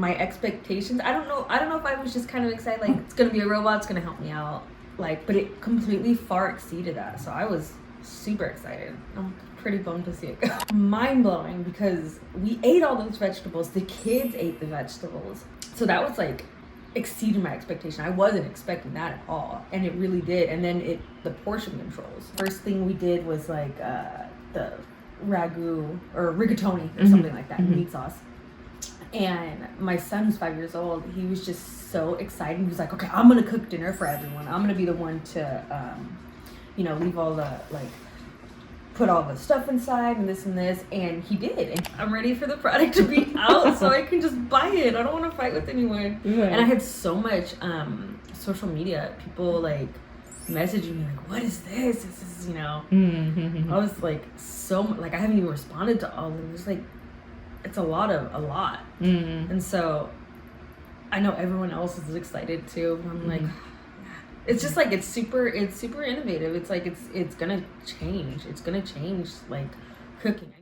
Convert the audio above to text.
My expectations, I don't know if I was just kind of excited, like, it's gonna be a robot, it's gonna help me out, like, but it completely far exceeded that, so I was super excited. I'm pretty bummed to see it go. Mind-blowing, because we ate all those vegetables, the kids ate the vegetables, so that was like exceeded my expectation. I wasn't expecting that at all, and it really did. And then the portion controls, first thing we did was like the ragu or rigatoni or something like that, meat sauce. And my son, who's 5 years old, he was just so excited. He was like, okay, I'm gonna cook dinner for everyone. I'm gonna be the one to leave all the, like, put all the stuff inside and this, and he did. And I'm ready for the product to be out so I can just buy it. I don't want to fight with anyone. Yeah. And I had so much social media, people like messaging me like, what is this? This is, I was like, I haven't even responded to all of them. It's like, it's a lot. And so I know everyone else is excited too. I'm like, it's just like, it's super innovative. It's like, it's gonna change. It's gonna change like cooking.